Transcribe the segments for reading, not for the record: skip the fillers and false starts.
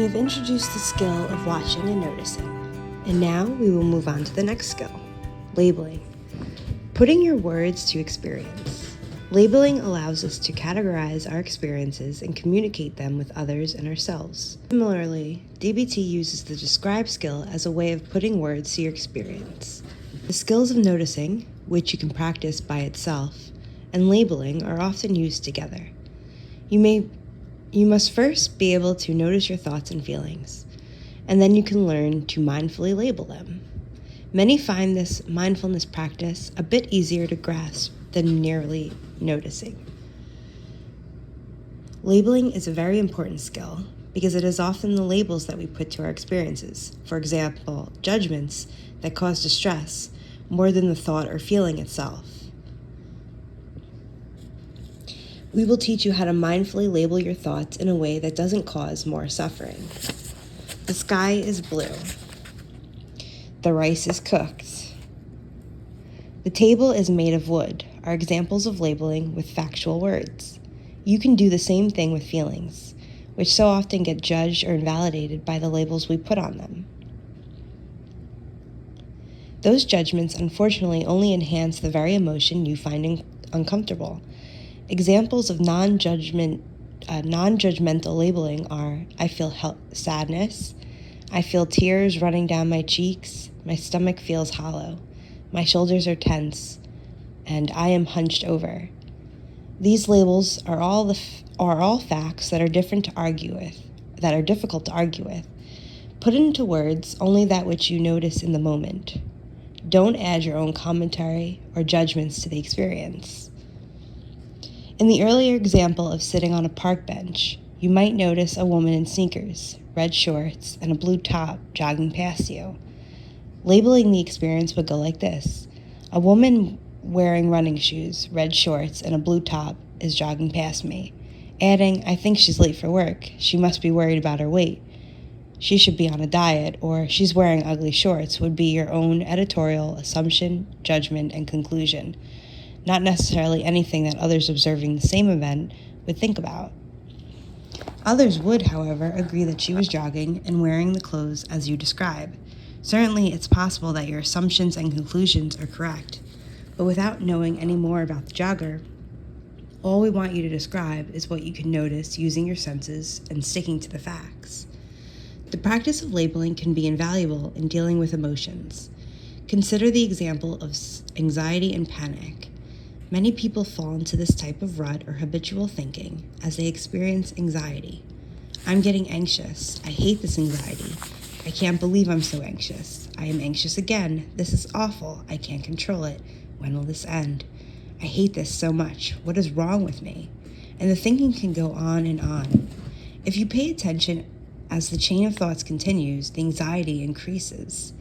We have introduced the skill of watching and noticing, and now we will move on to the next skill, labeling. Putting your words to experience. Labeling allows us to categorize our experiences and communicate them with others and ourselves. Similarly, DBT uses the describe skill as a way of putting words to your experience. The skills of noticing, which you can practice by itself, and labeling are often used together. You must first be able to notice your thoughts and feelings, and then you can learn to mindfully label them. Many find this mindfulness practice a bit easier to grasp than merely noticing. Labeling is a very important skill because it is often the labels that we put to our experiences, for example, judgments, that cause distress more than the thought or feeling itself. We will teach you how to mindfully label your thoughts in a way that doesn't cause more suffering. The sky is blue. The rice is cooked. The table is made of wood are examples of labeling with factual words. You can do the same thing with feelings, which so often get judged or invalidated by the labels we put on them. Those judgments unfortunately only enhance the very emotion you find uncomfortable. Examples of non-judgmental labeling are, I feel sadness, I feel tears running down my cheeks, my stomach feels hollow, my shoulders are tense, and I am hunched over. These labels are all facts that are difficult to argue with. Put into words only that which you notice in the moment. Don't add your own commentary or judgments to the experience. In the earlier example of sitting on a park bench, you might notice a woman in sneakers, red shorts, and a blue top jogging past you. Labeling the experience would go like this. A woman wearing running shoes, red shorts, and a blue top is jogging past me. Adding, I think she's late for work. She must be worried about her weight. She should be on a diet, or she's wearing ugly shorts would be your own editorial assumption, judgment, and conclusion. Not necessarily anything that others observing the same event would think about. Others would, however, agree that she was jogging and wearing the clothes as you describe. Certainly, it's possible that your assumptions and conclusions are correct, but without knowing any more about the jogger, all we want you to describe is what you can notice using your senses and sticking to the facts. The practice of labeling can be invaluable in dealing with emotions. Consider the example of anxiety and panic. Many people fall into this type of rut or habitual thinking as they experience anxiety. I'm getting anxious. I hate this anxiety. I can't believe I'm so anxious. I am anxious again. This is awful. I can't control it. When will this end? I hate this so much. What is wrong with me? And the thinking can go on and on. If you pay attention as the chain of thoughts continues, the anxiety increases.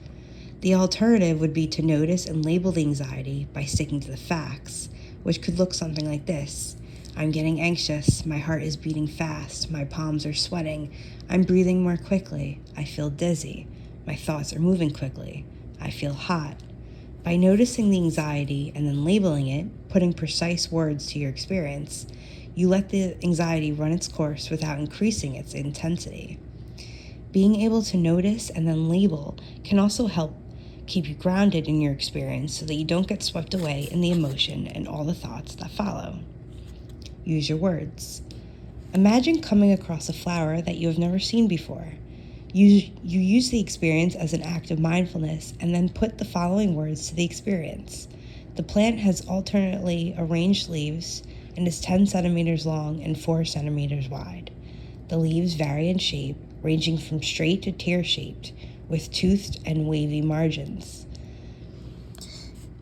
The alternative would be to notice and label the anxiety by sticking to the facts, which could look something like this. I'm getting anxious, my heart is beating fast, my palms are sweating, I'm breathing more quickly, I feel dizzy, my thoughts are moving quickly, I feel hot. By noticing the anxiety and then labeling it, putting precise words to your experience, you let the anxiety run its course without increasing its intensity. Being able to notice and then label can also help keep you grounded in your experience so that you don't get swept away in the emotion and all the thoughts that follow. Use your words. Imagine coming across a flower that you have never seen before. You use the experience as an act of mindfulness and then put the following words to the experience. The plant has alternately arranged leaves and is 10 centimeters long and 4 centimeters wide. The leaves vary in shape, ranging from straight to tear-shaped, with toothed and wavy margins.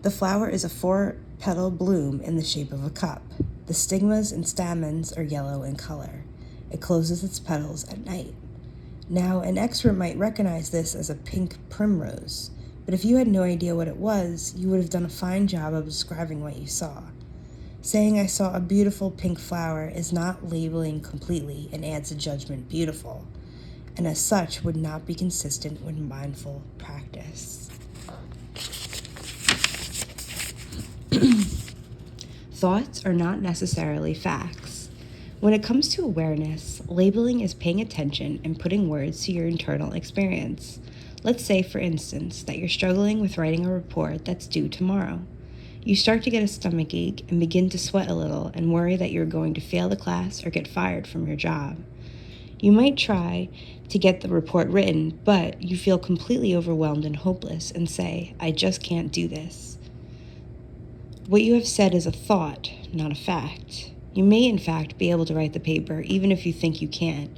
The flower is a 4-petal bloom in the shape of a cup. The stigmas and stamens are yellow in color. It closes its petals at night. Now, an expert might recognize this as a pink primrose, but if you had no idea what it was, you would have done a fine job of describing what you saw. Saying I saw a beautiful pink flower is not labeling completely and adds a judgment beautiful, and as such would not be consistent with mindful practice. Thoughts are not necessarily facts. When it comes to awareness, labeling is paying attention and putting words to your internal experience. Let's say, for instance, that you're struggling with writing a report that's due tomorrow. You start to get a stomach ache and begin to sweat a little and worry that you're going to fail the class or get fired from your job. You might try to get the report written, but you feel completely overwhelmed and hopeless and say, "I just can't do this." What you have said is a thought, not a fact. You may, in fact, be able to write the paper, even if you think you can't.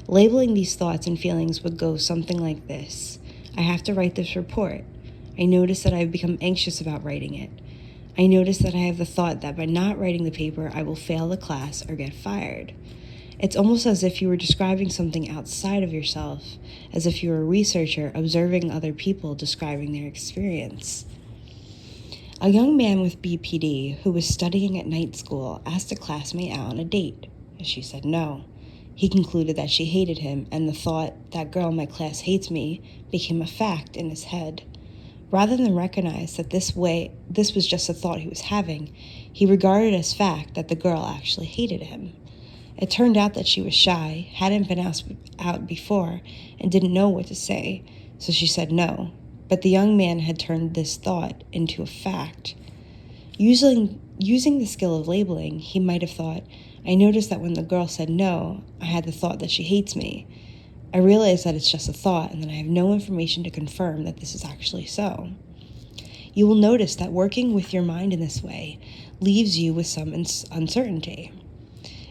Labeling these thoughts and feelings would go something like this: I have to write this report. I notice that I have become anxious about writing it. I notice that I have the thought that by not writing the paper, I will fail the class or get fired. It's almost as if you were describing something outside of yourself, as if you were a researcher observing other people describing their experience. A young man with BPD who was studying at night school asked a classmate out on a date. She said no. He concluded that she hated him, and the thought, "that girl in my class hates me," became a fact in his head. Rather than recognize that this was just a thought he was having, he regarded as fact that the girl actually hated him. It turned out that she was shy, hadn't been asked out before, and didn't know what to say, so she said no. But the young man had turned this thought into a fact. Using the skill of labeling, he might have thought, "I noticed that when the girl said no, I had the thought that she hates me. I realize that it's just a thought and that I have no information to confirm that this is actually so." You will notice that working with your mind in this way leaves you with some uncertainty.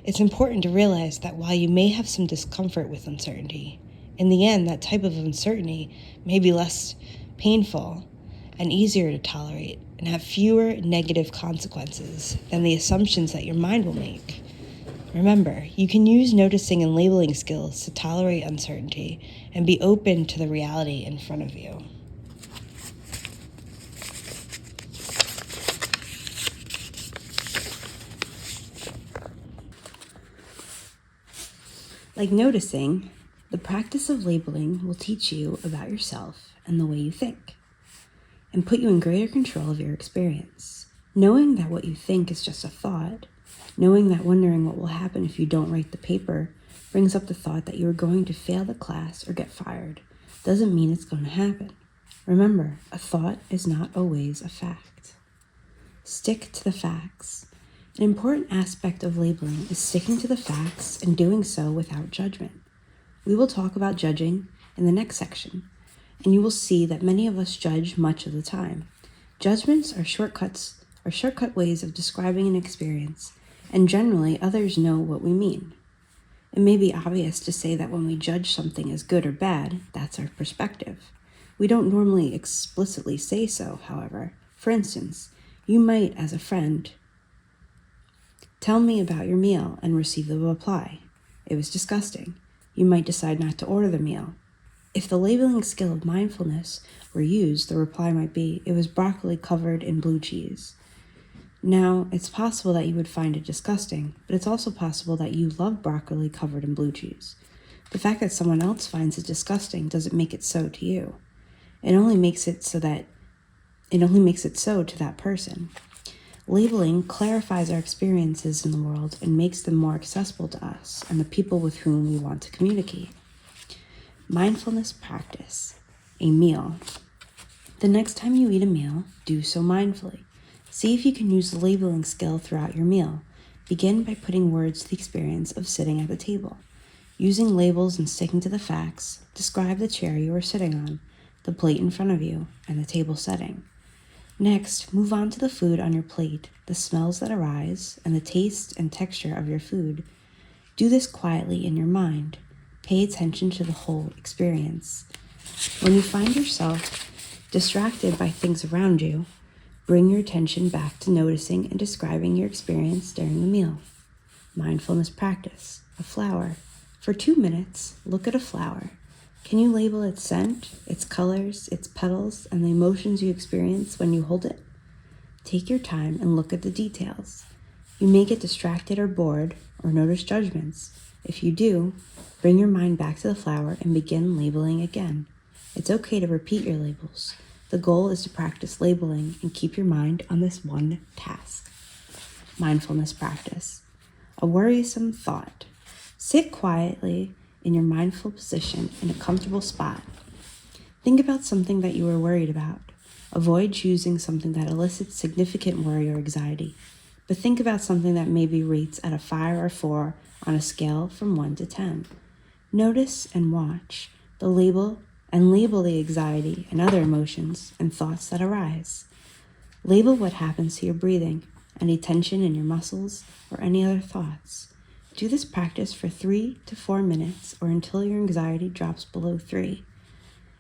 It's important to realize that while you may have some discomfort with uncertainty, in the end, that type of uncertainty may be less painful and easier to tolerate and have fewer negative consequences than the assumptions that your mind will make. Remember, you can use noticing and labeling skills to tolerate uncertainty and be open to the reality in front of you. Like noticing, the practice of labeling will teach you about yourself and the way you think, and put you in greater control of your experience. Knowing that what you think is just a thought, knowing that wondering what will happen if you don't write the paper brings up the thought that you are going to fail the class or get fired, doesn't mean it's going to happen. Remember, a thought is not always a fact. Stick to the facts. An important aspect of labeling is sticking to the facts and doing so without judgment. We will talk about judging in the next section, and you will see that many of us judge much of the time. Judgments are shortcut ways of describing an experience, and generally others know what we mean. It may be obvious to say that when we judge something as good or bad, that's our perspective. We don't normally explicitly say so, however. For instance, you might, as a friend, tell me about your meal and receive the reply, "It was disgusting." You might decide not to order the meal. If the labeling skill of mindfulness were used, the reply might be, "It was broccoli covered in blue cheese." Now, it's possible that you would find it disgusting, but it's also possible that you love broccoli covered in blue cheese. The fact that someone else finds it disgusting doesn't make it so to you. It only makes it so to that person. Labeling clarifies our experiences in the world and makes them more accessible to us and the people with whom we want to communicate. Mindfulness practice. A meal. The next time you eat a meal, do so mindfully. See if you can use the labeling skill throughout your meal. Begin by putting words to the experience of sitting at the table. Using labels and sticking to the facts, describe the chair you are sitting on, the plate in front of you, and the table setting. Next, move on to the food on your plate, the smells that arise, and the taste and texture of your food. Do this quietly in your mind. Pay attention to the whole experience. When you find yourself distracted by things around you, bring your attention back to noticing and describing your experience during the meal. Mindfulness practice. A flower. For 2 minutes, look at a flower. Can you label its scent, its colors, its petals, and the emotions you experience when you hold it? Take your time and look at the details. You may get distracted or bored or notice judgments. If you do, bring your mind back to the flower and begin labeling again. It's okay to repeat your labels. The goal is to practice labeling and keep your mind on this one task. Mindfulness practice. a worrisome thought. Sit quietly in your mindful position in a comfortable spot. Think about something that you are worried about. Avoid choosing something that elicits significant worry or anxiety, but think about something that maybe rates at a 5 or 4 on a scale from 1 to 10. Notice and watch the label the anxiety and other emotions and thoughts that arise. Label what happens to your breathing, any tension in your muscles, or any other thoughts. Do this practice for 3 to 4 minutes or until your anxiety drops below 3.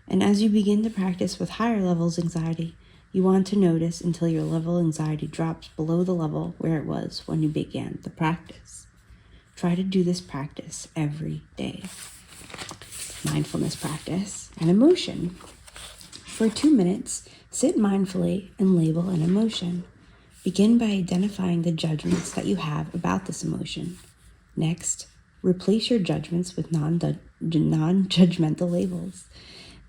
And as you begin to practice with higher levels of anxiety, you want to notice until your level of anxiety drops below the level where it was when you began the practice. Try to do this practice every day. Mindfulness practice and emotion. For 2 minutes, sit mindfully and label an emotion. Begin by identifying the judgments that you have about this emotion. Next, replace your judgments with non-judgmental labels.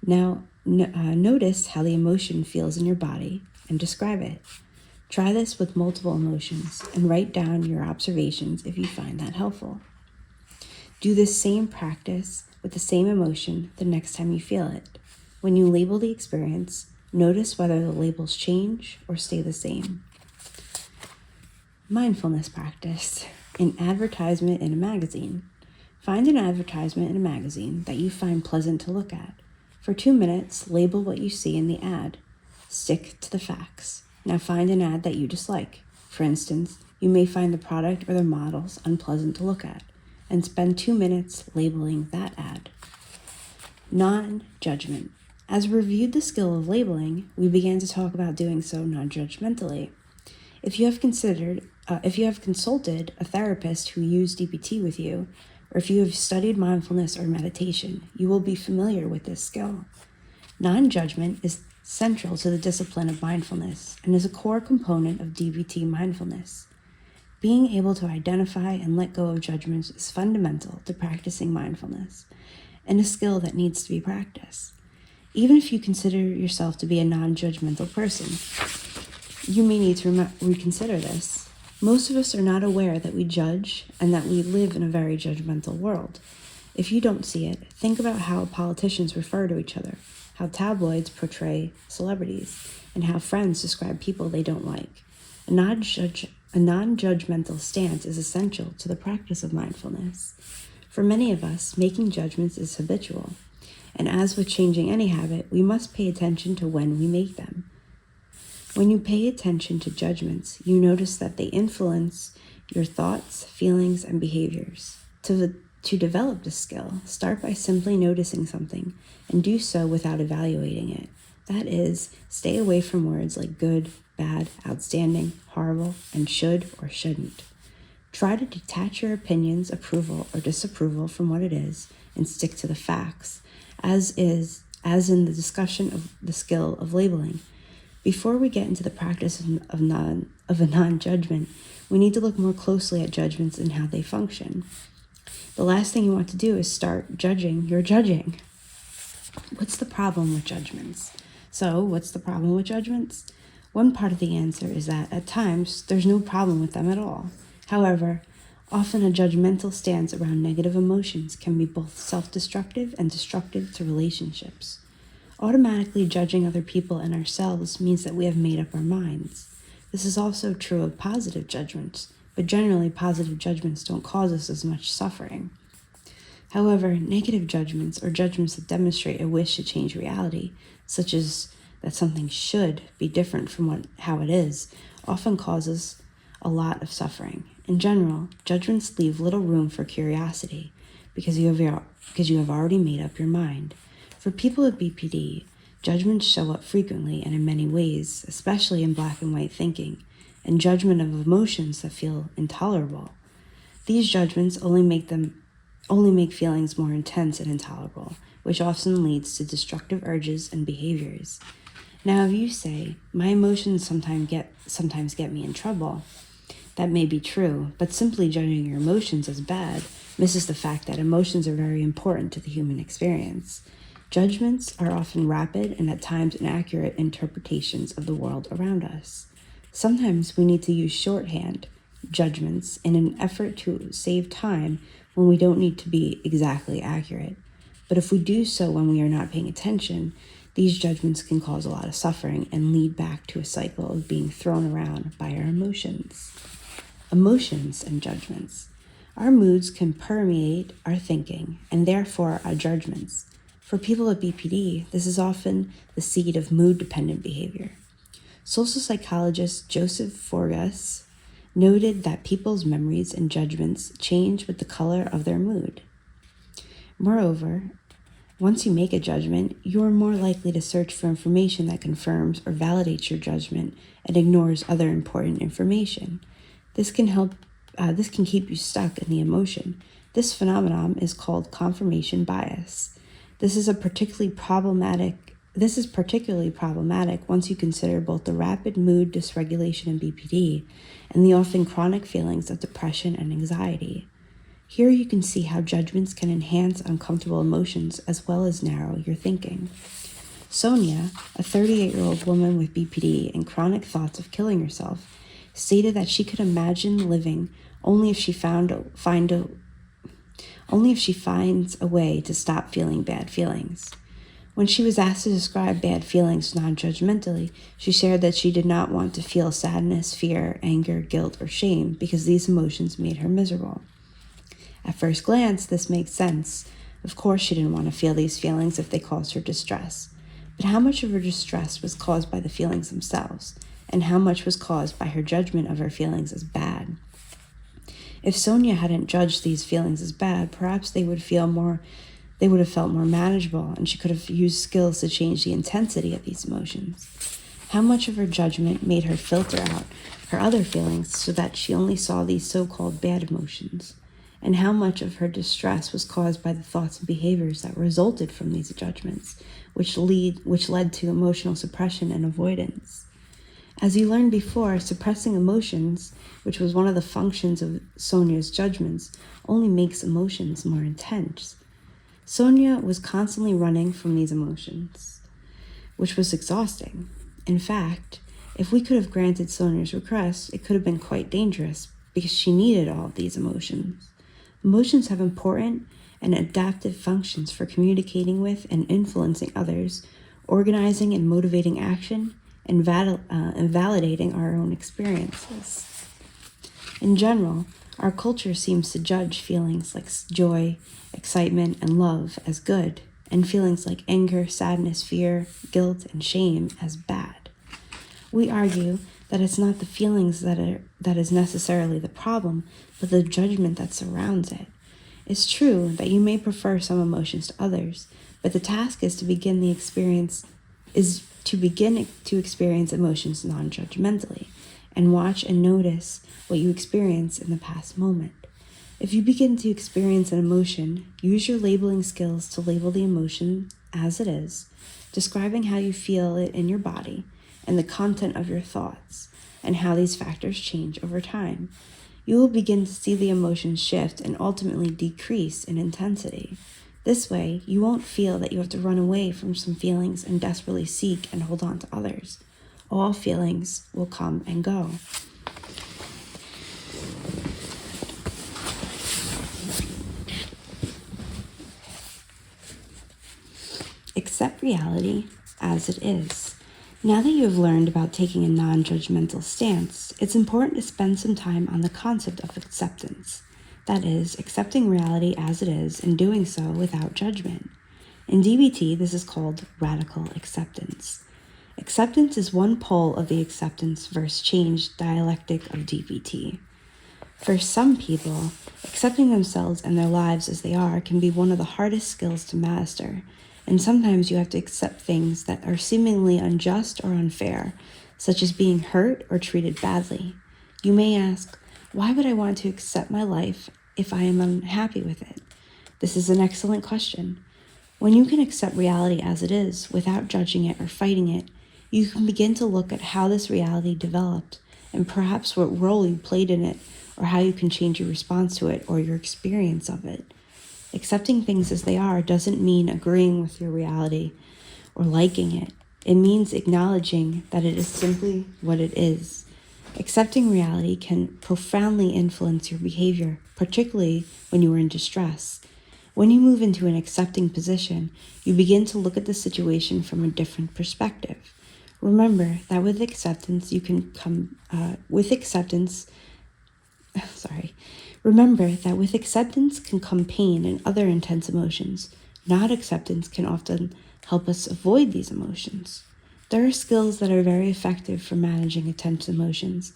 Now, notice how the emotion feels in your body and describe it. Try this with multiple emotions and write down your observations if you find that helpful. Do this same practice with the same emotion the next time you feel it. When you label the experience, notice whether the labels change or stay the same. Mindfulness practice. An advertisement in a magazine. Find an advertisement in a magazine that you find pleasant to look at. For 2 minutes, label what you see in the ad. Stick to the facts. Now find an ad that you dislike. For instance, you may find the product or the models unpleasant to look at, and spend 2 minutes labeling that ad. Non-judgment. As we reviewed the skill of labeling, we began to talk about doing so non-judgmentally. If you have consulted a therapist who used DPT with you, or if you have studied mindfulness or meditation, you will be familiar with this skill. Non-judgment is central to the discipline of mindfulness and is a core component of DPT mindfulness. Being able to identify and let go of judgments is fundamental to practicing mindfulness and a skill that needs to be practiced. Even if you consider yourself to be a non-judgmental person, you may need to reconsider this. Most of us are not aware that we judge and that we live in a very judgmental world. If you don't see it, think about how politicians refer to each other, how tabloids portray celebrities, and how friends describe people they don't like. A non-judgmental stance is essential to the practice of mindfulness. For many of us, making judgments is habitual, and as with changing any habit, we must pay attention to when we make them. When you pay attention to judgments, you notice that they influence your thoughts, feelings, and behaviors. To develop this skill, start by simply noticing something and do so without evaluating it. That is, stay away from words like good, bad, outstanding, horrible, and should or shouldn't. Try to detach your opinions, approval, or disapproval from what it is and stick to the facts, as in the discussion of the skill of labeling. Before we get into the practice of a non-judgment, we need to look more closely at judgments and how they function. The last thing you want to do is start judging your judging. What's the problem with judgments? So, what's the problem with judgments? One part of the answer is that at times there's no problem with them at all. However, often a judgmental stance around negative emotions can be both self-destructive and destructive to relationships. Automatically judging other people and ourselves means that we have made up our minds. This is also true of positive judgments, but generally positive judgments don't cause us as much suffering. However, negative judgments or judgments that demonstrate a wish to change reality, such as that something should be different from how it is, often causes a lot of suffering. In general, judgments leave little room for curiosity because you have already made up your mind. For people with BPD, judgments show up frequently and in many ways, especially in black and white thinking, and judgment of emotions that feel intolerable. These judgments only make feelings more intense and intolerable, which often leads to destructive urges and behaviors. Now, if you say, my emotions sometimes get me in trouble, that may be true, but simply judging your emotions as bad misses the fact that emotions are very important to the human experience. Judgments are often rapid and at times inaccurate interpretations of the world around us. Sometimes we need to use shorthand judgments in an effort to save time when we don't need to be exactly accurate. But if we do so when we are not paying attention, these judgments can cause a lot of suffering and lead back to a cycle of being thrown around by our emotions. Emotions and judgments. Our moods can permeate our thinking and therefore our judgments. For people with BPD, this is often the seed of mood-dependent behavior. Social psychologist Joseph Forgas noted that people's memories and judgments change with the color of their mood. Moreover, once you make a judgment, you are more likely to search for information that confirms or validates your judgment and ignores other important information. This can keep you stuck in the emotion. This phenomenon is called confirmation bias. This is particularly problematic once you consider both the rapid mood dysregulation in BPD and the often chronic feelings of depression and anxiety. Here you can see how judgments can enhance uncomfortable emotions as well as narrow your thinking. Sonia, a 38-year-old woman with BPD and chronic thoughts of killing herself, stated that she could imagine living only if she finds a way to stop feeling bad feelings. When she was asked to describe bad feelings non-judgmentally, she shared that she did not want to feel sadness, fear, anger, guilt, or shame because these emotions made her miserable. At first glance, this makes sense. Of course, she didn't want to feel these feelings if they caused her distress. But how much of her distress was caused by the feelings themselves, and how much was caused by her judgment of her feelings as bad? If Sonia hadn't judged these feelings as bad, perhaps they would have felt more manageable, and she could have used skills to change the intensity of these emotions. How much of her judgment made her filter out her other feelings so that she only saw these so-called bad emotions? And how much of her distress was caused by the thoughts and behaviors that resulted from these judgments, which led to emotional suppression and avoidance? As you learned before, suppressing emotions, which was one of the functions of Sonia's judgments, only makes emotions more intense. Sonia was constantly running from these emotions, which was exhausting. In fact, if we could have granted Sonia's request, it could have been quite dangerous because she needed all of these emotions. Emotions have important and adaptive functions for communicating with and influencing others, organizing and motivating action, and validating our own experiences. In general, our culture seems to judge feelings like joy, excitement, and love as good, and feelings like anger, sadness, fear, guilt, and shame as bad. We argue that it's not the feelings that is necessarily the problem, but the judgment that surrounds it. It's true that you may prefer some emotions to others, but the task is to begin to experience emotions non-judgmentally, and watch and notice what you experience in the past moment. If you begin to experience an emotion, use your labeling skills to label the emotion as it is, describing how you feel it in your body and the content of your thoughts, and how these factors change over time. You will begin to see the emotions shift and ultimately decrease in intensity. This way, you won't feel that you have to run away from some feelings and desperately seek and hold on to others. All feelings will come and go. Accept reality as it is. Now that you have learned about taking a non-judgmental stance, it's important to spend some time on the concept of acceptance. That is, accepting reality as it is and doing so without judgment. In DBT, this is called radical acceptance. Acceptance is one pole of the acceptance versus change dialectic of DBT. For some people, accepting themselves and their lives as they are can be one of the hardest skills to master, and sometimes you have to accept things that are seemingly unjust or unfair, such as being hurt or treated badly. You may ask, why would I want to accept my life if I am unhappy with it? This is an excellent question. When you can accept reality as it is without judging it or fighting it, you can begin to look at how this reality developed and perhaps what role you played in it, or how you can change your response to it or your experience of it. Accepting things as they are doesn't mean agreeing with your reality or liking it. It means acknowledging that it is simply what it is. Accepting reality can profoundly influence your behavior, particularly when you are in distress. When you move into an accepting position, you begin to look at the situation from a different perspective. Remember that with acceptance, can come pain and other intense emotions. Not acceptance can often help us avoid these emotions. There are skills that are very effective for managing intense emotions,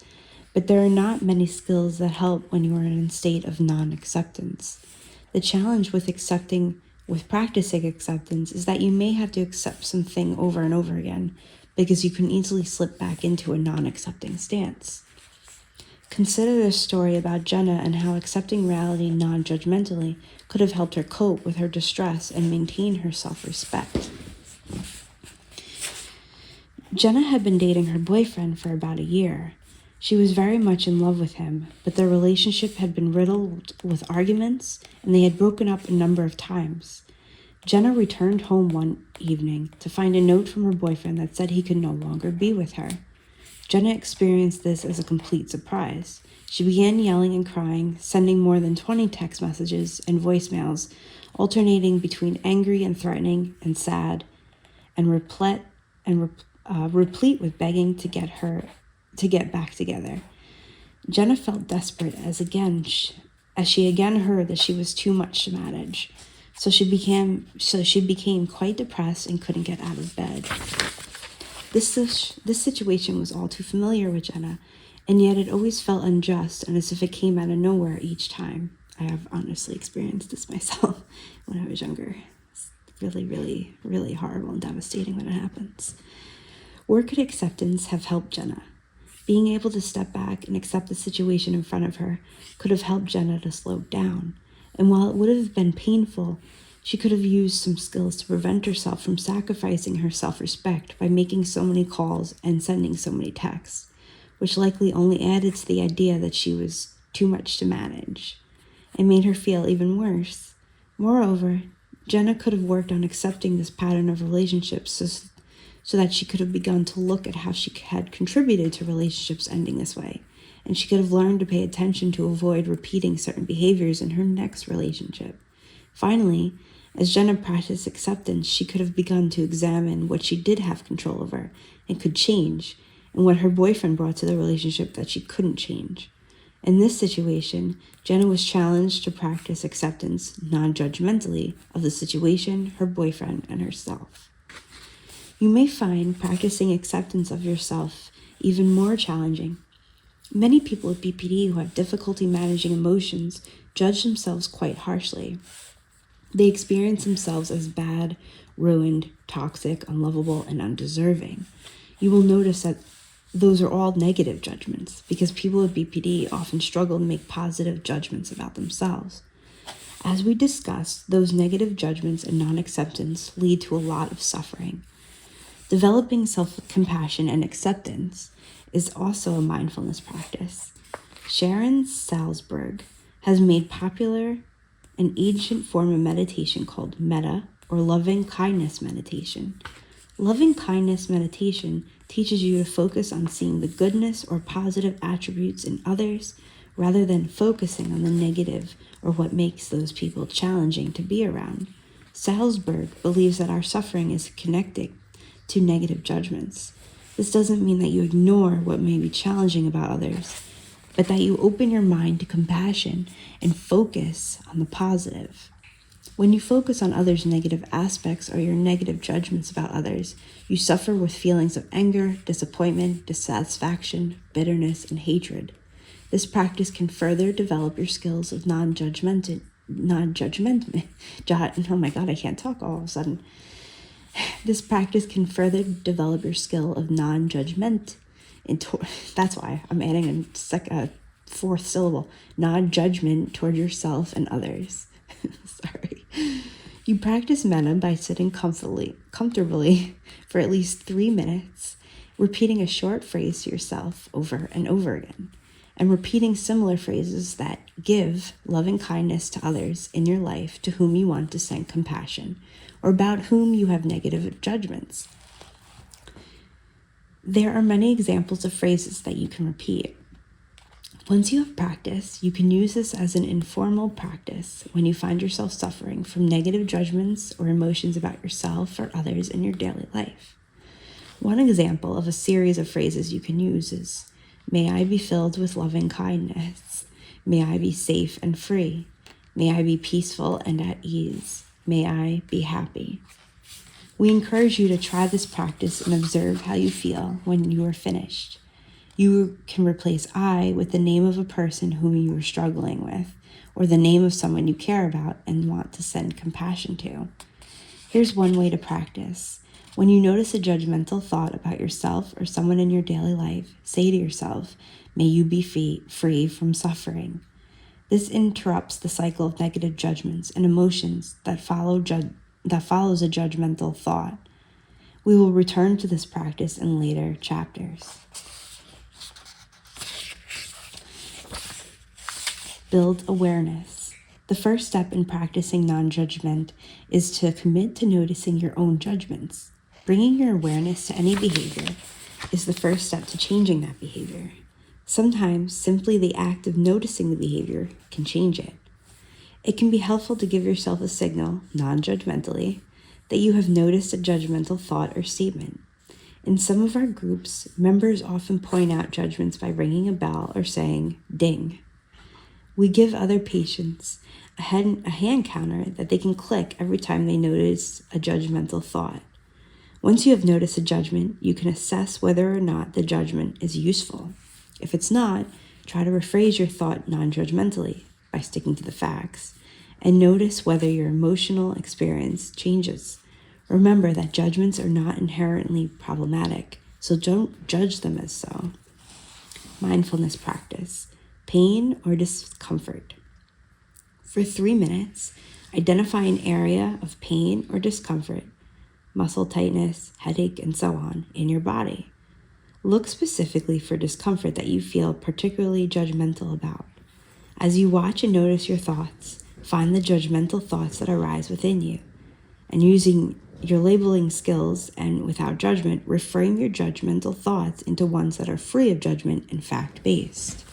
but there are not many skills that help when you are in a state of non-acceptance. The challenge with practicing acceptance is that you may have to accept something over and over again because you can easily slip back into a non-accepting stance. Consider this story about Jenna and how accepting reality non-judgmentally could have helped her cope with her distress and maintain her self-respect. Jenna had been dating her boyfriend for about a year. She was very much in love with him, but their relationship had been riddled with arguments, and they had broken up a number of times. Jenna returned home one evening to find a note from her boyfriend that said he could no longer be with her. Jenna experienced this as a complete surprise. She began yelling and crying, sending more than 20 text messages and voicemails, alternating between angry and threatening and sad, and replete with begging to get back together. Jenna felt desperate as she again heard that she was too much to manage. So she became quite depressed and couldn't get out of bed. This situation was all too familiar with Jenna, and yet it always felt unjust and as if it came out of nowhere each time. I have honestly experienced this myself when I was younger. It's really, really, really horrible and devastating when it happens. Where could acceptance have helped Jenna? Being able to step back and accept the situation in front of her could have helped Jenna to slow down. And while it would have been painful, she could have used some skills to prevent herself from sacrificing her self-respect by making so many calls and sending so many texts, which likely only added to the idea that she was too much to manage and made her feel even worse. Moreover, Jenna could have worked on accepting this pattern of relationships so that she could have begun to look at how she had contributed to relationships ending this way, and she could have learned to pay attention to avoid repeating certain behaviors in her next relationship. Finally, as Jenna practiced acceptance, she could have begun to examine what she did have control over and could change, and what her boyfriend brought to the relationship that she couldn't change. In this situation, Jenna was challenged to practice acceptance non-judgmentally of the situation, her boyfriend, and herself. You may find practicing acceptance of yourself even more challenging. Many people with BPD who have difficulty managing emotions judge themselves quite harshly. They experience themselves as bad, ruined, toxic, unlovable, and undeserving. You will notice that those are all negative judgments because people with BPD often struggle to make positive judgments about themselves. As we discussed, those negative judgments and non-acceptance lead to a lot of suffering. Developing self-compassion and acceptance is also a mindfulness practice. Sharon Salzberg has made popular an ancient form of meditation called metta, or loving kindness meditation. Loving kindness meditation teaches you to focus on seeing the goodness or positive attributes in others rather than focusing on the negative or what makes those people challenging to be around. Salzberg believes that our suffering is connected to negative judgments. This doesn't mean that you ignore what may be challenging about others, but that you open your mind to compassion and focus on the positive. When you focus on others' negative aspects or your negative judgments about others, you suffer with feelings of anger, disappointment, dissatisfaction, bitterness, and hatred. This practice can further develop your skills of non-judgment. Oh my God, I can't talk all of a sudden. This practice can further develop your skill of non-judgment. That's why I'm adding a fourth syllable, non-judgment toward yourself and others. Sorry. You practice metta by sitting comfortably for at least 3 minutes, repeating a short phrase to yourself over and over again, and repeating similar phrases that give loving kindness to others in your life to whom you want to send compassion, or about whom you have negative judgments. There are many examples of phrases that you can repeat. Once you have practice, you can use this as an informal practice when you find yourself suffering from negative judgments or emotions about yourself or others in your daily life. One example of a series of phrases you can use is, "May I be filled with loving kindness. May I be safe and free. May I be peaceful and at ease. May I be happy." We encourage you to try this practice and observe how you feel when you are finished. You can replace "I" with the name of a person whom you are struggling with, or the name of someone you care about and want to send compassion to. Here's one way to practice. When you notice a judgmental thought about yourself or someone in your daily life, say to yourself, "May you be free from suffering." This interrupts the cycle of negative judgments and emotions that follows a judgmental thought. We will return to this practice in later chapters. Build awareness. The first step in practicing non-judgment is to commit to noticing your own judgments. Bringing your awareness to any behavior is the first step to changing that behavior. Sometimes simply the act of noticing the behavior can change it. It can be helpful to give yourself a signal, non-judgmentally, that you have noticed a judgmental thought or statement. In some of our groups, members often point out judgments by ringing a bell or saying, "Ding." We give other patients a hand counter that they can click every time they notice a judgmental thought. Once you have noticed a judgment, you can assess whether or not the judgment is useful. If it's not, try to rephrase your thought non-judgmentally by sticking to the facts, and notice whether your emotional experience changes. Remember that judgments are not inherently problematic, so don't judge them as so. Mindfulness practice. Pain or discomfort. For 3 minutes, identify an area of pain or discomfort, muscle tightness, headache, and so on, in your body. Look specifically for discomfort that you feel particularly judgmental about. As you watch and notice your thoughts, find the judgmental thoughts that arise within you. And using your labeling skills and without judgment, reframe your judgmental thoughts into ones that are free of judgment and fact-based.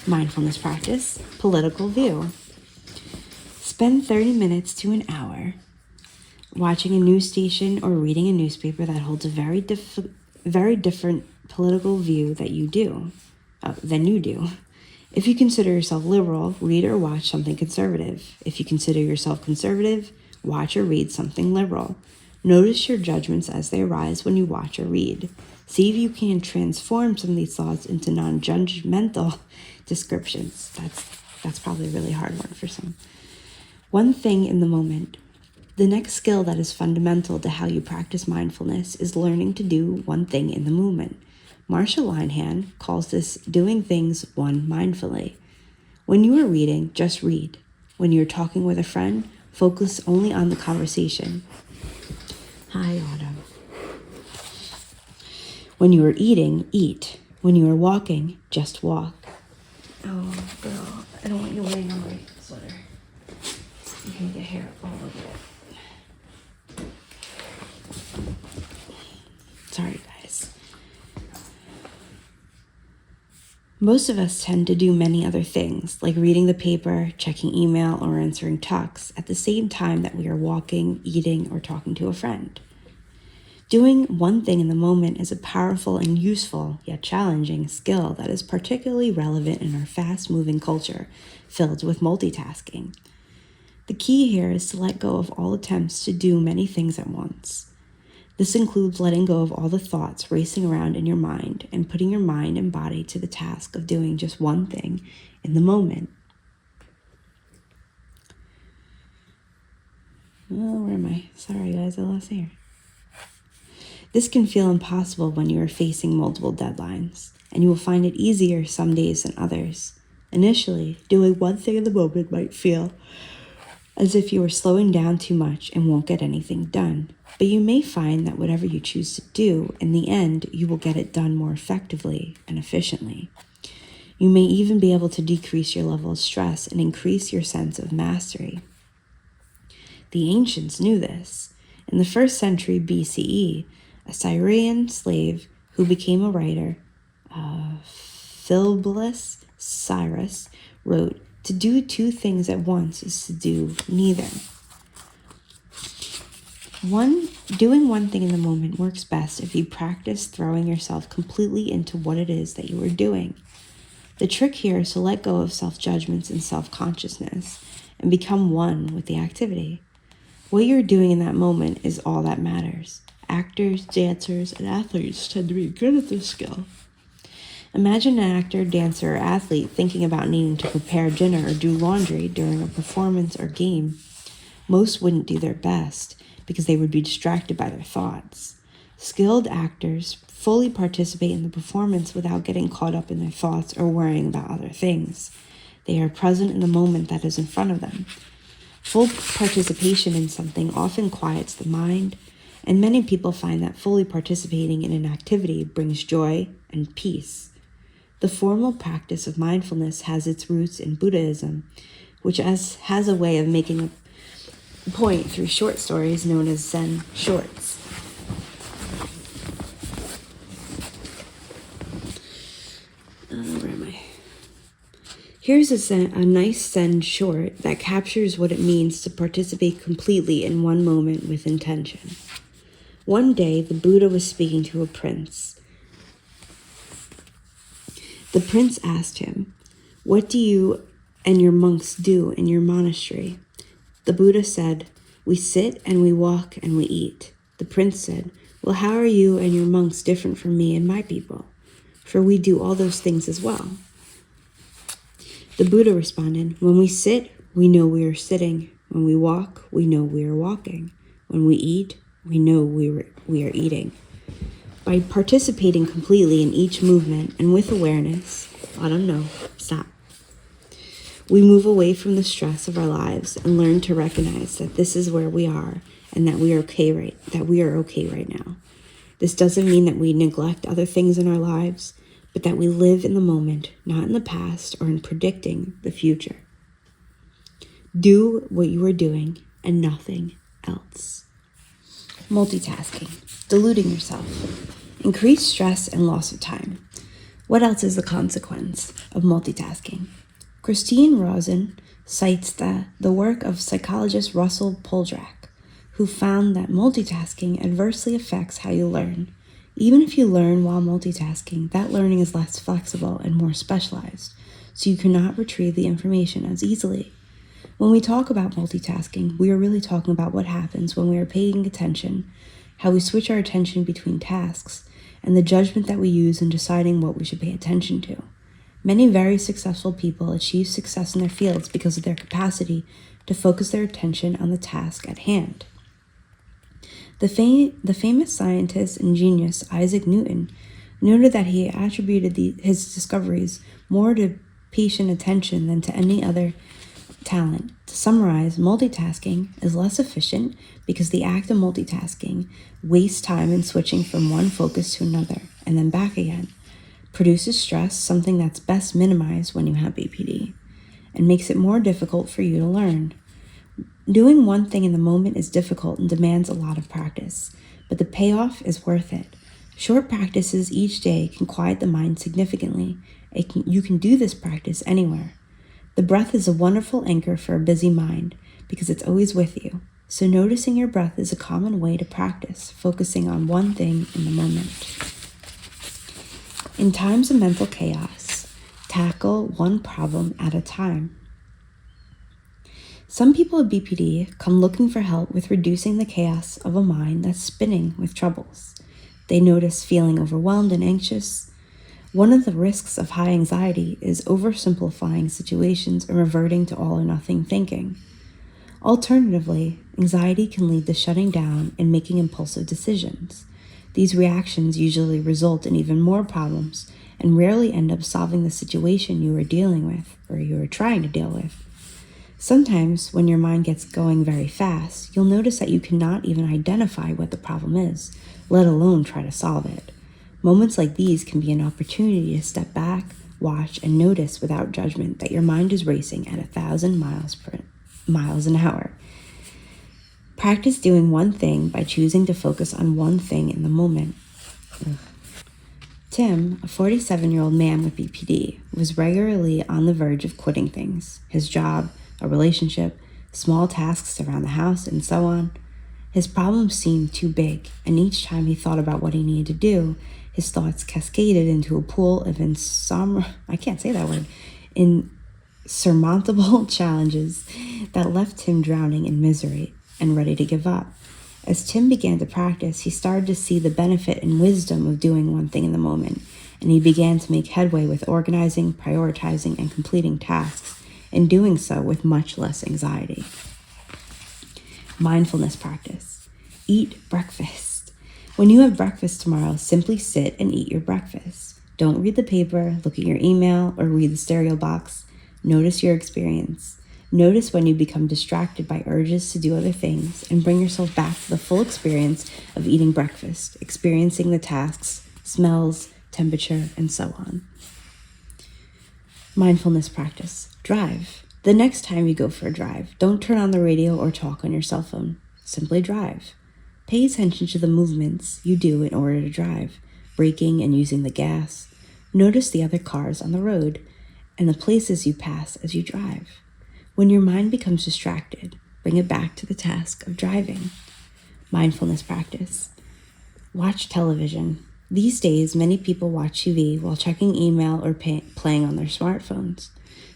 Mindfulness practice, political view. Spend 30 minutes to an hour watching a news station or reading a newspaper that holds a very different political view than you do. If you consider yourself liberal, read or watch something conservative. If you consider yourself conservative, watch or read something liberal. Notice your judgments as they arise when you watch or read. See if you can transform some of these thoughts into non-judgmental descriptions. That's probably a really hard one for some. One thing in the moment. The next skill that is fundamental to how you practice mindfulness is learning to do one thing in the moment. Marsha Linehan calls this doing things one mindfully. When you are reading, just read. When you're talking with a friend, focus only on the conversation. Hi, Autumn. When you are eating, eat. When you are walking, just walk. Oh, girl, I don't want you laying on my sweater. You can get hair all over it. Sorry, guys. Most of us tend to do many other things, like reading the paper, checking email, or answering texts at the same time that we are walking, eating, or talking to a friend. Doing one thing in the moment is a powerful and useful, yet challenging skill that is particularly relevant in our fast-moving culture, filled with multitasking. The key here is to let go of all attempts to do many things at once. This includes letting go of all the thoughts racing around in your mind and putting your mind and body to the task of doing just one thing in the moment. Oh, where am I? Sorry, guys, I lost here. This can feel impossible when you are facing multiple deadlines, and you will find it easier some days than others. Initially, doing one thing in the moment might feel as if you are slowing down too much and won't get anything done. But you may find that whatever you choose to do, in the end, you will get it done more effectively and efficiently. You may even be able to decrease your level of stress and increase your sense of mastery. The ancients knew this. In the 1st century BCE, a Syrian slave who became a writer, Philbus Cyrus, wrote, "To do two things at once is to do neither." Doing one thing in the moment works best if you practice throwing yourself completely into what it is that you are doing. The trick here is to let go of self-judgments and self-consciousness and become one with the activity. What you're doing in that moment is all that matters. Actors, dancers, and athletes tend to be good at this skill. Imagine an actor, dancer, or athlete thinking about needing to prepare dinner or do laundry during a performance or game. Most wouldn't do their best because they would be distracted by their thoughts. Skilled actors fully participate in the performance without getting caught up in their thoughts or worrying about other things. They are present in the moment that is in front of them. Full participation in something often quiets the mind, and many people find that fully participating in an activity brings joy and peace. The formal practice of mindfulness has its roots in Buddhism, which has a way of making a point through short stories known as Zen shorts. Where am I? Here's a nice Zen short that captures what it means to participate completely in one moment with intention. One day, the Buddha was speaking to a prince. The prince asked him, "What do you and your monks do in your monastery?" The Buddha said, "We sit and we walk and we eat." The prince said, "Well, how are you and your monks different from me and my people? For we do all those things as well." The Buddha responded, "When we sit, we know we are sitting. When we walk, we know we are walking. When we eat, we know we are eating." By participating completely in each movement and with awareness, stop. We move away from the stress of our lives and learn to recognize that this is where we are and that we are okay right now. This doesn't mean that we neglect other things in our lives, but that we live in the moment, not in the past or in predicting the future. Do what you are doing and nothing else. Multitasking, deluding yourself, increased stress and loss of time. What else is the consequence of multitasking? Christine Rosen cites the work of psychologist Russell Poldrack, who found that multitasking adversely affects how you learn. Even if you learn while multitasking, that learning is less flexible and more specialized, so you cannot retrieve the information as easily. When we talk about multitasking, we are really talking about what happens when we are paying attention, how we switch our attention between tasks, and the judgment that we use in deciding what we should pay attention to. Many very successful people achieve success in their fields because of their capacity to focus their attention on the task at hand. The famous scientist and genius Isaac Newton noted that he attributed his discoveries more to patient attention than to any other talent. To summarize, multitasking is less efficient because the act of multitasking wastes time in switching from one focus to another and then back again, produces stress, something that's best minimized when you have BPD, and makes it more difficult for you to learn. Doing one thing in the moment is difficult and demands a lot of practice, but the payoff is worth it. Short practices each day can quiet the mind significantly. You can do this practice anywhere. The breath is a wonderful anchor for a busy mind because it's always with you. So noticing your breath is a common way to practice, focusing on one thing in the moment. In times of mental chaos, tackle one problem at a time. Some people with BPD come looking for help with reducing the chaos of a mind that's spinning with troubles. They notice feeling overwhelmed and anxious. One of the risks of high anxiety is oversimplifying situations and reverting to all or nothing thinking. Alternatively, anxiety can lead to shutting down and making impulsive decisions. These reactions usually result in even more problems and rarely end up solving the situation you are dealing with or you are trying to deal with. Sometimes, when your mind gets going very fast, you'll notice that you cannot even identify what the problem is, let alone try to solve it. Moments like these can be an opportunity to step back, watch, and notice without judgment that your mind is racing at 1,000 miles an hour. Practice doing one thing by choosing to focus on one thing in the moment. Tim, a 47-year-old man with BPD, was regularly on the verge of quitting things: his job, a relationship, small tasks around the house, and so on. His problems seemed too big, and each time he thought about what he needed to do, his thoughts cascaded into a pool of insurmountable challenges that left him drowning in misery and ready to give up. As Tim began to practice, he started to see the benefit and wisdom of doing one thing in the moment, and he began to make headway with organizing, prioritizing, and completing tasks, and doing so with much less anxiety. Mindfulness practice. Eat breakfast. When you have breakfast tomorrow, simply sit and eat your breakfast. Don't read the paper, look at your email, or read the stereo box. Notice your experience. Notice when you become distracted by urges to do other things, and bring yourself back to the full experience of eating breakfast, experiencing the tasks, smells, temperature, and so on. Mindfulness practice. Drive. The next time you go for a drive, don't turn on the radio or talk on your cell phone. Simply drive. Pay attention to the movements you do in order to drive, braking and using the gas. Notice the other cars on the road and the places you pass as you drive. When your mind becomes distracted, bring it back to the task of driving. Mindfulness practice. Watch television. These days, many people watch TV while checking email or playing on their smartphones.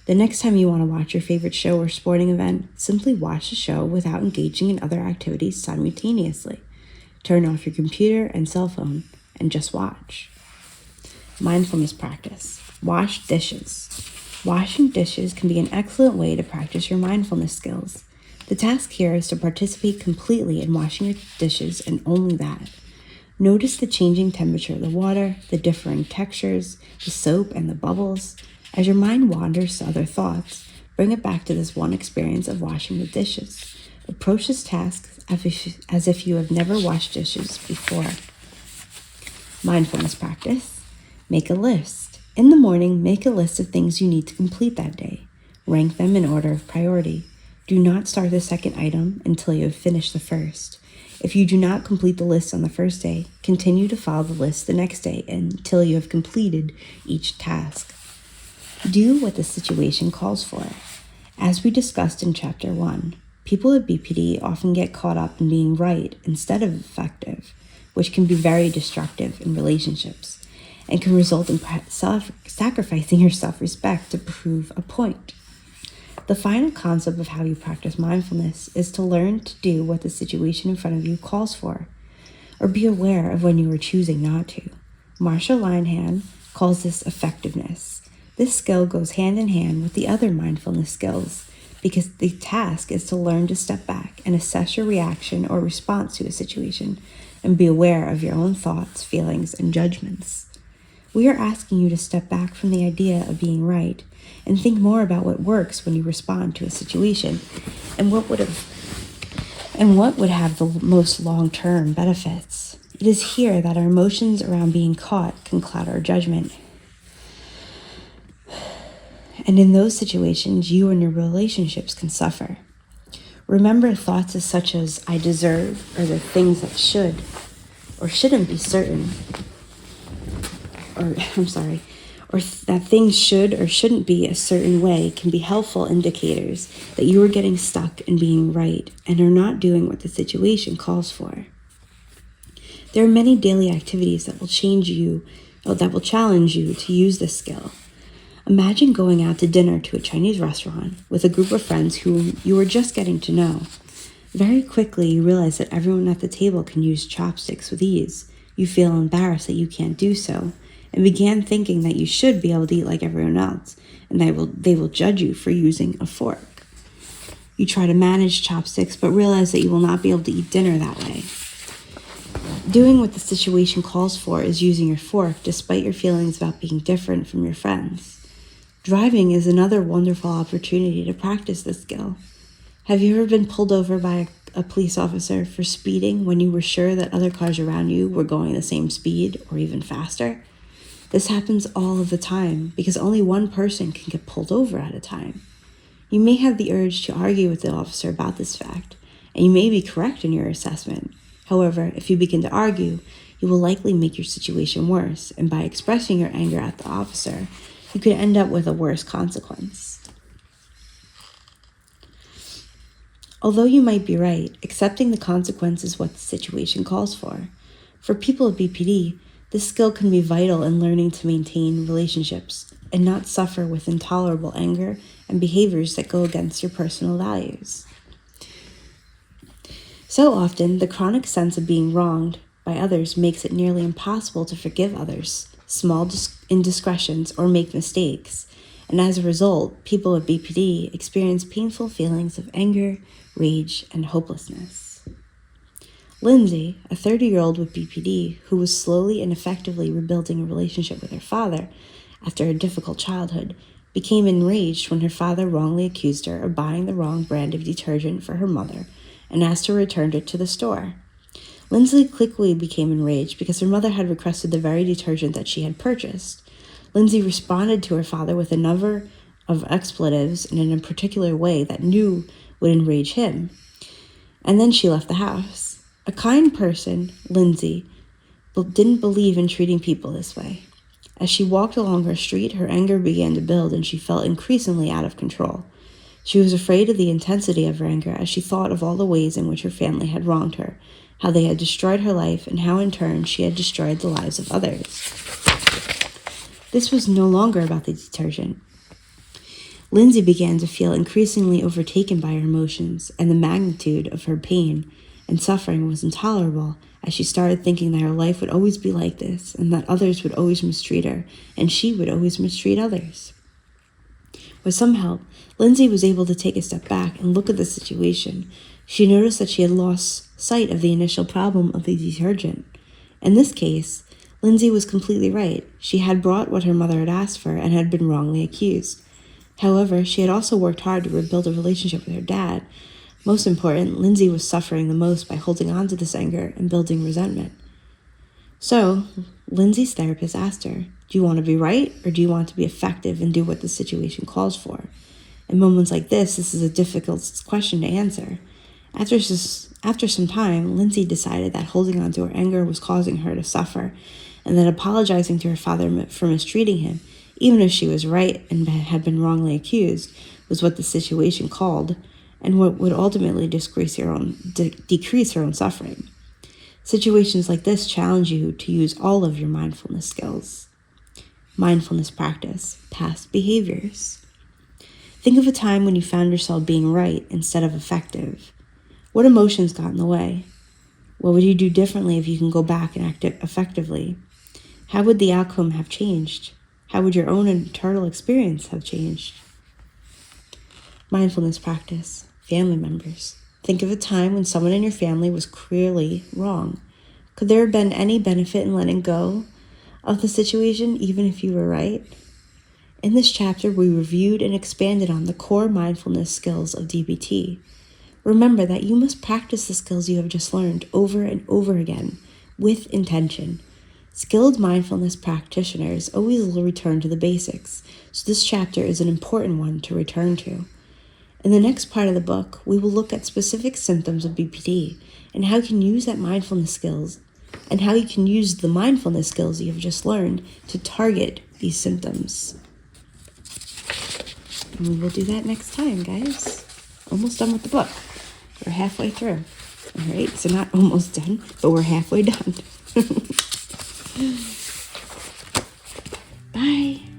The next time you want to watch your favorite show or sporting event, simply watch the show without engaging in other activities simultaneously. Turn off your computer and cell phone and just watch. Mindfulness practice. Wash dishes. Washing dishes can be an excellent way to practice your mindfulness skills. The task here is to participate completely in washing your dishes and only that. Notice the changing temperature of the water, the differing textures, the soap, and the bubbles. As your mind wanders to other thoughts, bring it back to this one experience of washing the dishes. Approach this task as if you have never washed dishes before. Mindfulness practice. Make a list. In the morning, make a list of things you need to complete that day. Rank them in order of priority. Do not start the second item until you have finished the first. If you do not complete the list on the first day, continue to follow the list the next day until you have completed each task. Do what the situation calls for. As we discussed in Chapter 1, people with BPD often get caught up in being right instead of effective, which can be very destructive in relationships and can result in sacrificing your self-respect to prove a point. The final concept of how you practice mindfulness is to learn to do what the situation in front of you calls for, or be aware of when you are choosing not to. Marsha Linehan calls this effectiveness. This skill goes hand in hand with the other mindfulness skills because the task is to learn to step back and assess your reaction or response to a situation and be aware of your own thoughts, feelings, and judgments. We are asking you to step back from the idea of being right and think more about what works when you respond to a situation and what would have the most long-term benefits. It is here that our emotions around being caught can cloud our judgment. And in those situations, you and your relationships can suffer. Remember thoughts such as I deserve, or the things that should or shouldn't be certain. Or that things should or shouldn't be a certain way can be helpful indicators that you are getting stuck in being right and are not doing what the situation calls for. There are many daily activities that will challenge you to use this skill. Imagine going out to dinner to a Chinese restaurant with a group of friends whom you are just getting to know. Very quickly, you realize that everyone at the table can use chopsticks with ease. You feel embarrassed that you can't do so, and began thinking that you should be able to eat like everyone else, and they will judge you for using a fork. You try to manage chopsticks, but realize that you will not be able to eat dinner that way. Doing what the situation calls for is using your fork, despite your feelings about being different from your friends. Driving is another wonderful opportunity to practice this skill. Have you ever been pulled over by a police officer for speeding when you were sure that other cars around you were going the same speed or even faster? This happens all of the time because only one person can get pulled over at a time. You may have the urge to argue with the officer about this fact, and you may be correct in your assessment. However, if you begin to argue, you will likely make your situation worse, and by expressing your anger at the officer, you could end up with a worse consequence. Although you might be right, accepting the consequence is what the situation calls for. For people with BPD, this skill can be vital in learning to maintain relationships and not suffer with intolerable anger and behaviors that go against your personal values. So often, the chronic sense of being wronged by others makes it nearly impossible to forgive others, small indiscretions, or make mistakes. And as a result, people with BPD experience painful feelings of anger, rage, and hopelessness. Lindsay, a 30-year-old with BPD who was slowly and effectively rebuilding a relationship with her father after a difficult childhood, became enraged when her father wrongly accused her of buying the wrong brand of detergent for her mother and asked her to return it to the store. Lindsay quickly became enraged because her mother had requested the very detergent that she had purchased. Lindsay responded to her father with a number of expletives and in a particular way that knew would enrage him. And then she left the house. A kind person, Lindsay, didn't believe in treating people this way. As she walked along her street, her anger began to build and she felt increasingly out of control. She was afraid of the intensity of her anger as she thought of all the ways in which her family had wronged her, how they had destroyed her life, and how in turn she had destroyed the lives of others. This was no longer about the detergent. Lindsay began to feel increasingly overtaken by her emotions, and the magnitude of her pain and suffering was intolerable as she started thinking that her life would always be like this, and that others would always mistreat her, and she would always mistreat others. With some help, Lindsay was able to take a step back and look at the situation. She noticed that she had lost sight of the initial problem of the detergent. In this case, Lindsay was completely right. She had brought what her mother had asked for and had been wrongly accused. However, she had also worked hard to rebuild a relationship with her dad. Most important, Lindsay was suffering the most by holding on to this anger and building resentment. So, Lindsay's therapist asked her, do you want to be right or do you want to be effective and do what the situation calls for? In moments like this is a difficult question to answer. After some time, Lindsay decided that holding on to her anger was causing her to suffer, and that apologizing to her father for mistreating him, even if she was right and had been wrongly accused, was what the situation called, and what would ultimately decrease her own suffering. Situations like this challenge you to use all of your mindfulness skills. Mindfulness practice, past behaviors. Think of a time when you found yourself being right instead of effective. What emotions got in the way? What would you do differently if you can go back and act effectively? How would the outcome have changed? How would your own internal experience have changed? Mindfulness practice, family members. Think of a time when someone in your family was clearly wrong. Could there have been any benefit in letting go of the situation, even if you were right? In this chapter, we reviewed and expanded on the core mindfulness skills of DBT. Remember that you must practice the skills you have just learned over and over again with intention. Skilled mindfulness practitioners always will return to the basics, so this chapter is an important one to return to. In the next part of the book, we will look at specific symptoms of BPD and how you can use that mindfulness skills and how you can use the mindfulness skills you have just learned to target these symptoms. And we will do that next time, guys. Almost done with the book. We're halfway through. All right, so not almost done, but we're halfway done. Bye.